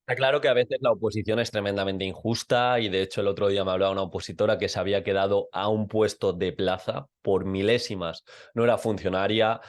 Está claro que a veces la oposición es tremendamente injusta y de hecho el otro día me hablaba una opositora que se había quedado a un puesto de plaza por milésimas, no era funcionaria.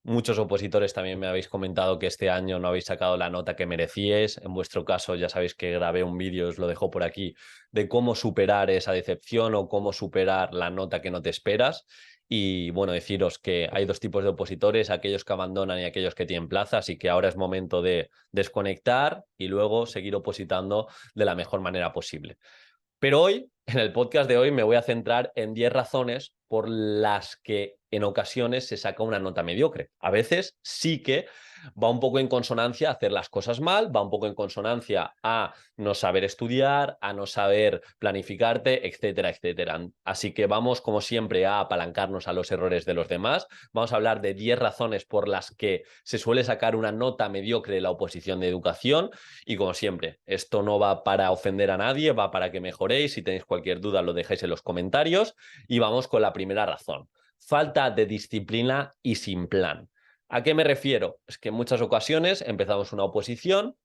Muchos opositores también me habéis comentado que este año no habéis sacado la nota que merecíais. En vuestro caso ya sabéis que grabé un vídeo, os lo dejo por aquí, de cómo superar esa decepción o cómo superar la nota que no te esperas. Y bueno, deciros que hay dos tipos de opositores, aquellos que abandonan y aquellos que tienen plaza, así que ahora es momento de desconectar y luego seguir opositando de la mejor manera posible. Pero hoy, en el podcast de hoy, me voy a centrar en 10 razones por las que en ocasiones se saca una nota mediocre. A veces sí que va un poco en consonancia a hacer las cosas mal, va un poco en consonancia a no saber estudiar, a no saber planificarte, etcétera, etcétera. Así que vamos, como siempre, a apalancarnos a los errores de los demás. Vamos a hablar de 10 razones por las que se suele sacar una nota mediocre de la oposición de educación. Y como siempre, esto no va para ofender a nadie, va para que mejoréis. Si tenéis cualquier duda, lo dejáis en los comentarios. Y vamos con la primera razón. Falta de disciplina y sin plan. ¿A qué me refiero? Es que en muchas ocasiones empezamos una oposición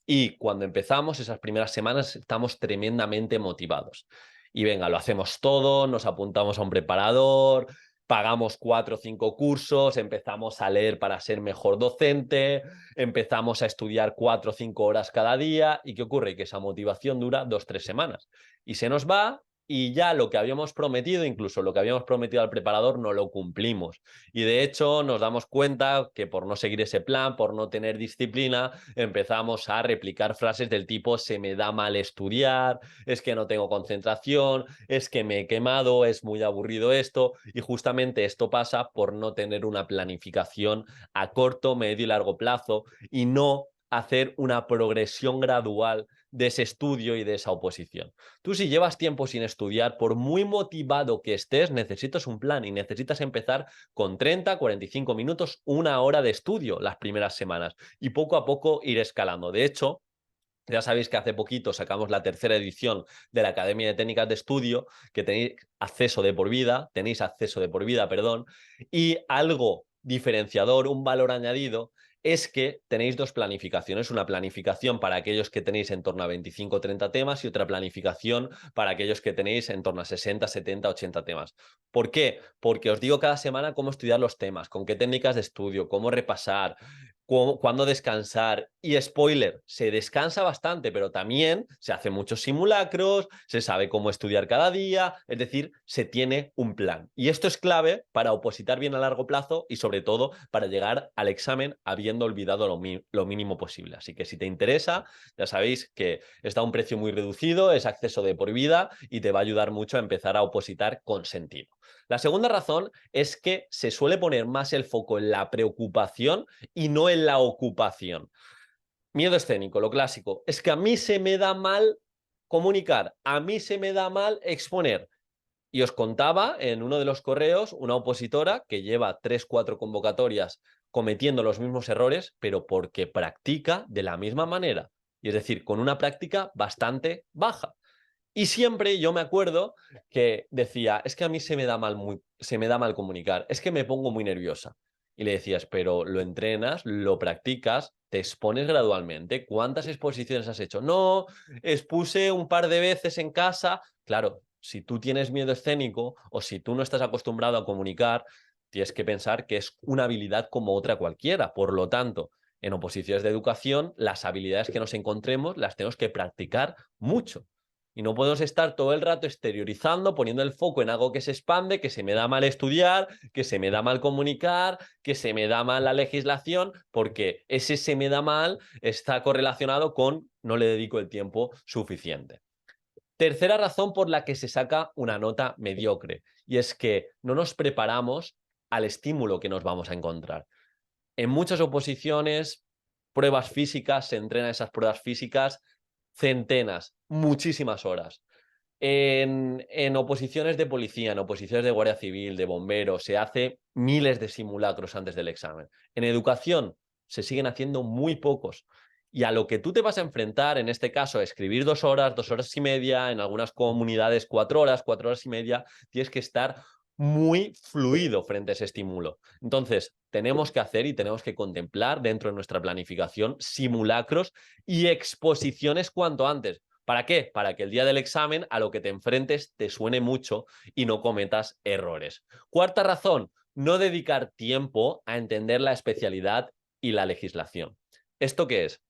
y cuando empezamos esas primeras semanas estamos tremendamente motivados. Y venga, lo hacemos todo, nos apuntamos a un preparador, pagamos 4 o 5 cursos, empezamos a leer para ser mejor docente, empezamos a estudiar 4 o 5 horas cada día. ¿Y qué ocurre? Que esa motivación dura 2 o 3 semanas y se nos va y ya lo que habíamos prometido, incluso lo que habíamos prometido al preparador, no lo cumplimos. Y de hecho nos damos cuenta que por no seguir ese plan, por no tener disciplina, empezamos a replicar frases del tipo se me da mal estudiar, es que no tengo concentración, es que me he quemado, es muy aburrido esto. Y justamente esto pasa por no tener una planificación a corto, medio y largo plazo y no hacer una progresión gradual de ese estudio y de esa oposición. Tú si llevas tiempo sin estudiar, por muy motivado que estés, necesitas un plan y necesitas empezar con 30, 45 minutos, 1 hora de estudio las primeras semanas y poco a poco ir escalando. De hecho, ya sabéis que hace poquito sacamos la tercera edición de la Academia de Técnicas de Estudio, que tenéis acceso de por vida, perdón, y algo diferenciador, un valor añadido, es que tenéis dos planificaciones, una planificación para aquellos que tenéis en torno a 25 o 30 temas y otra planificación para aquellos que tenéis en torno a 60, 70, 80 temas. ¿Por qué? Porque os digo cada semana cómo estudiar los temas, con qué técnicas de estudio, cómo repasar, cuándo descansar. Y spoiler, se descansa bastante, pero también se hacen muchos simulacros, se sabe cómo estudiar cada día, es decir, se tiene un plan. Y esto es clave para opositar bien a largo plazo y sobre todo para llegar al examen habiendo olvidado lo mínimo posible. Así que si te interesa, ya sabéis que está a un precio muy reducido, es acceso de por vida y te va a ayudar mucho a empezar a opositar con sentido. La segunda razón es que se suele poner más el foco en la preocupación y no en la ocupación. Miedo escénico, lo clásico. Es que a mí se me da mal comunicar, a mí se me da mal exponer. Y os contaba en uno de los correos una opositora que lleva 3 o 4 convocatorias cometiendo los mismos errores, pero porque practica de la misma manera. Y es decir, con una práctica bastante baja. Y siempre yo me acuerdo que decía, es que a mí se me da mal comunicar, es que me pongo muy nerviosa. Y le decías, pero lo entrenas, lo practicas, te expones gradualmente. ¿Cuántas exposiciones has hecho? No, expuse un par de veces en casa. Claro, si tú tienes miedo escénico o si tú no estás acostumbrado a comunicar, tienes que pensar que es una habilidad como otra cualquiera. Por lo tanto, en oposiciones de educación, las habilidades que nos encontremos las tenemos que practicar mucho. Y no podemos estar todo el rato exteriorizando, poniendo el foco en algo que se expande, que se me da mal estudiar, que se me da mal comunicar, que se me da mal la legislación, porque ese se me da mal está correlacionado con no le dedico el tiempo suficiente. Tercera razón por la que se saca una nota mediocre, y es que no nos preparamos al estímulo que nos vamos a encontrar. En muchas oposiciones, pruebas físicas, se entrenan esas pruebas físicas centenas, muchísimas horas. En oposiciones de policía, en oposiciones de guardia civil, de bomberos, se hace miles de simulacros antes del examen. En educación se siguen haciendo muy pocos. Y a lo que tú te vas a enfrentar, en este caso, a escribir 2 horas, 2 horas y media, en algunas comunidades 4 horas, 4 horas y media, tienes que estar muy fluido frente a ese estímulo. Entonces, tenemos que hacer y tenemos que contemplar dentro de nuestra planificación simulacros y exposiciones cuanto antes. ¿Para qué? Para que el día del examen a lo que te enfrentes te suene mucho y no cometas errores. Cuarta razón, no dedicar tiempo a entender la especialidad y la legislación. ¿Esto qué es?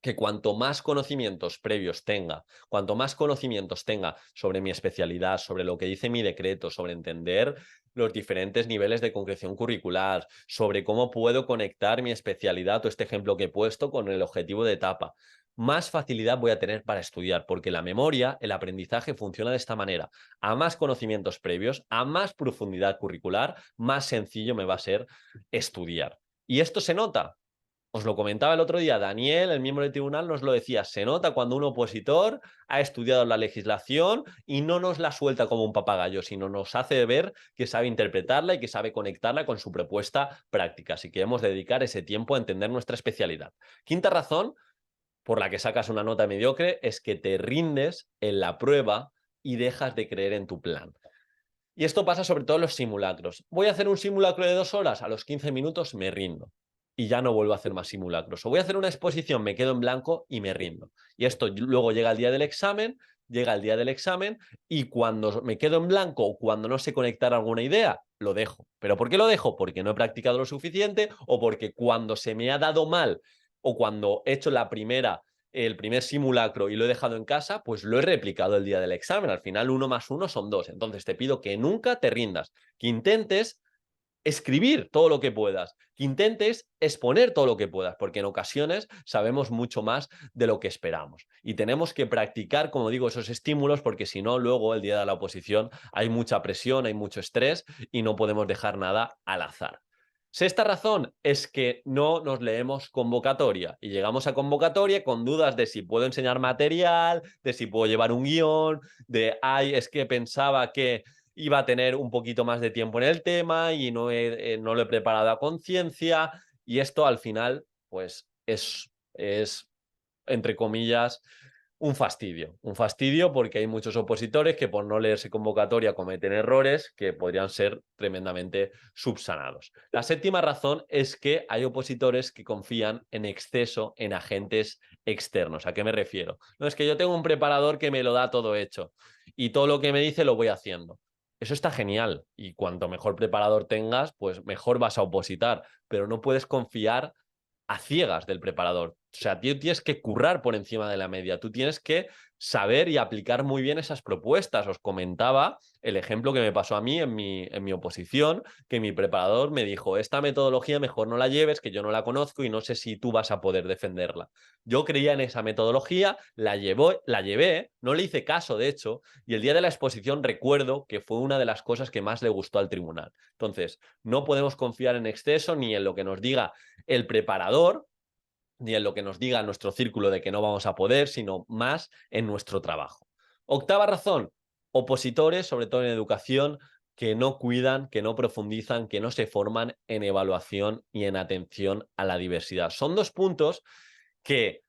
Que cuanto más conocimientos previos tenga, cuanto más conocimientos tenga sobre mi especialidad, sobre lo que dice mi decreto, sobre entender los diferentes niveles de concreción curricular, sobre cómo puedo conectar mi especialidad o este ejemplo que he puesto con el objetivo de etapa, más facilidad voy a tener para estudiar, porque la memoria, el aprendizaje funciona de esta manera. A más conocimientos previos, a más profundidad curricular, más sencillo me va a ser estudiar. ¿Y esto se nota? Os lo comentaba el otro día, Daniel, el miembro del tribunal, nos lo decía, se nota cuando un opositor ha estudiado la legislación y no nos la suelta como un papagayo, sino nos hace ver que sabe interpretarla y que sabe conectarla con su propuesta práctica. Así que debemos dedicar ese tiempo a entender nuestra especialidad. Quinta razón por la que sacas una nota mediocre es que te rindes en la prueba y dejas de creer en tu plan. Y esto pasa sobre todo en los simulacros. Voy a hacer un simulacro de 2 horas, a los 15 minutos me rindo y ya no vuelvo a hacer más simulacros. O voy a hacer una exposición, me quedo en blanco y me rindo. Y esto luego llega el día del examen, y cuando me quedo en blanco o cuando no sé conectar alguna idea, lo dejo. ¿Pero por qué lo dejo? Porque no he practicado lo suficiente o porque cuando se me ha dado mal o cuando he hecho el primer simulacro y lo he dejado en casa, pues lo he replicado el día del examen. Al final 1 más 1 son 2. Entonces te pido que nunca te rindas, que intentes escribir todo lo que puedas, que intentes exponer todo lo que puedas, porque en ocasiones sabemos mucho más de lo que esperamos. Y tenemos que practicar, como digo, esos estímulos, porque si no, luego el día de la oposición hay mucha presión, hay mucho estrés y no podemos dejar nada al azar. Sexta razón es que no nos leemos convocatoria y llegamos a convocatoria con dudas de si puedo enseñar material, de si puedo llevar un guión, de, ay, es que pensaba que iba a tener un poquito más de tiempo en el tema y no lo he preparado a conciencia y esto al final pues es entre comillas, un fastidio porque hay muchos opositores que por no leerse convocatoria cometen errores que podrían ser tremendamente subsanados. La séptima razón es que hay opositores que confían en exceso en agentes externos. ¿A qué me refiero? No es que yo tengo un preparador que me lo da todo hecho y todo lo que me dice lo voy haciendo. Eso está genial y cuanto mejor preparador tengas, pues mejor vas a opositar, pero no puedes confiar a ciegas del preparador. O sea, tú tienes que currar por encima de la media, tú tienes que saber y aplicar muy bien esas propuestas. Os comentaba el ejemplo que me pasó a mí en mi oposición, que mi preparador me dijo, esta metodología mejor no la lleves, que yo no la conozco y no sé si tú vas a poder defenderla. Yo creía en esa metodología, la llevé, no le hice caso, de hecho, y el día de la exposición recuerdo que fue una de las cosas que más le gustó al tribunal. Entonces, no podemos confiar en exceso ni en lo que nos diga el preparador, ni en lo que nos diga nuestro círculo de que no vamos a poder, sino más en nuestro trabajo. Octava razón, opositores, sobre todo en educación, que no cuidan, que no profundizan, que no se forman en evaluación y en atención a la diversidad. Son 2 puntos que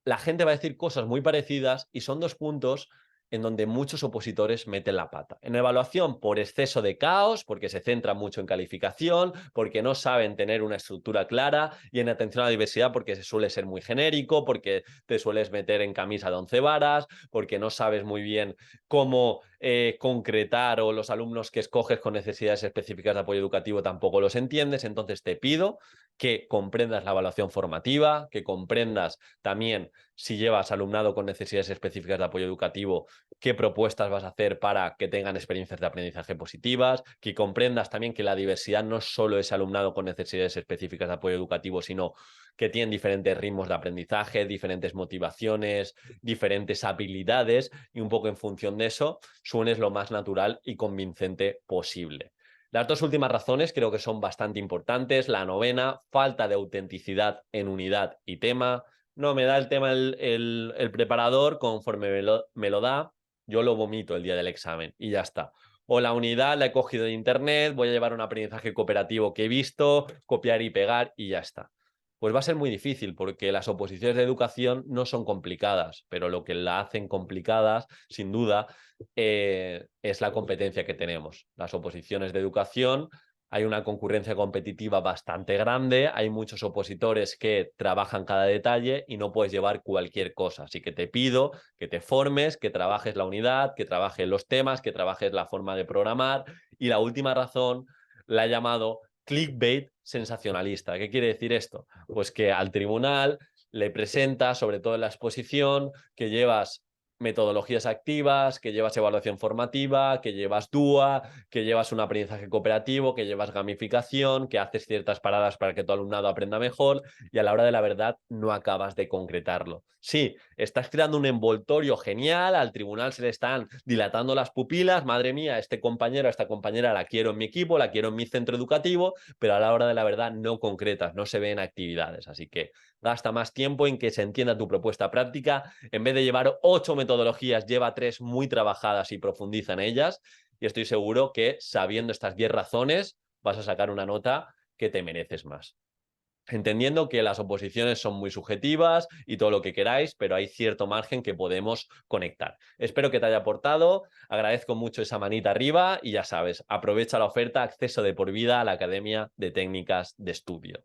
la gente va a decir cosas muy parecidas y son 2 puntos en donde muchos opositores meten la pata. En evaluación por exceso de caos, porque se centran mucho en calificación, porque no saben tener una estructura clara, y en atención a la diversidad porque se suele ser muy genérico, porque te sueles meter en camisa de 11 varas, porque no sabes muy bien cómo concretar, o los alumnos que escoges con necesidades específicas de apoyo educativo tampoco los entiendes. Entonces te pido que comprendas la evaluación formativa, que comprendas también si llevas alumnado con necesidades específicas de apoyo educativo, qué propuestas vas a hacer para que tengan experiencias de aprendizaje positivas, que comprendas también que la diversidad no solo es alumnado con necesidades específicas de apoyo educativo, sino que tienen diferentes ritmos de aprendizaje, diferentes motivaciones, diferentes habilidades, y un poco en función de eso suenes lo más natural y convincente posible. Las 2 últimas razones creo que son bastante importantes. La novena, falta de autenticidad en unidad y tema. No, me da el tema el preparador, conforme me lo da, yo lo vomito el día del examen y ya está. O la unidad la he cogido de internet, voy a llevar un aprendizaje cooperativo que he visto, copiar y pegar y ya está. Pues va a ser muy difícil porque las oposiciones de educación no son complicadas, pero lo que la hacen complicadas, sin duda, es la competencia que tenemos. Las oposiciones de educación, hay una concurrencia competitiva bastante grande, hay muchos opositores que trabajan cada detalle y no puedes llevar cualquier cosa. Así que te pido que te formes, que trabajes la unidad, que trabajes los temas, que trabajes la forma de programar. Y la última razón la he llamado clickbait sensacionalista. ¿Qué quiere decir esto? Pues que al tribunal le presenta, sobre todo en la exposición, que llevas metodologías activas, que llevas evaluación formativa, que llevas DUA, que llevas un aprendizaje cooperativo, que llevas gamificación, que haces ciertas paradas para que tu alumnado aprenda mejor y a la hora de la verdad no acabas de concretarlo. Sí, estás creando un envoltorio genial, al tribunal se le están dilatando las pupilas, madre mía, este compañero, esta compañera la quiero en mi equipo, la quiero en mi centro educativo, pero a la hora de la verdad no concretas, no se ven actividades. Así que gasta más tiempo en que se entienda tu propuesta práctica. En vez de llevar 8 metodologías, lleva 3 muy trabajadas y profundiza en ellas. Y estoy seguro que sabiendo estas 10 razones vas a sacar una nota que te mereces más. Entendiendo que las oposiciones son muy subjetivas y todo lo que queráis, pero hay cierto margen que podemos conectar. Espero que te haya aportado, agradezco mucho esa manita arriba y ya sabes, aprovecha la oferta acceso de por vida a la Academia de Técnicas de Estudio.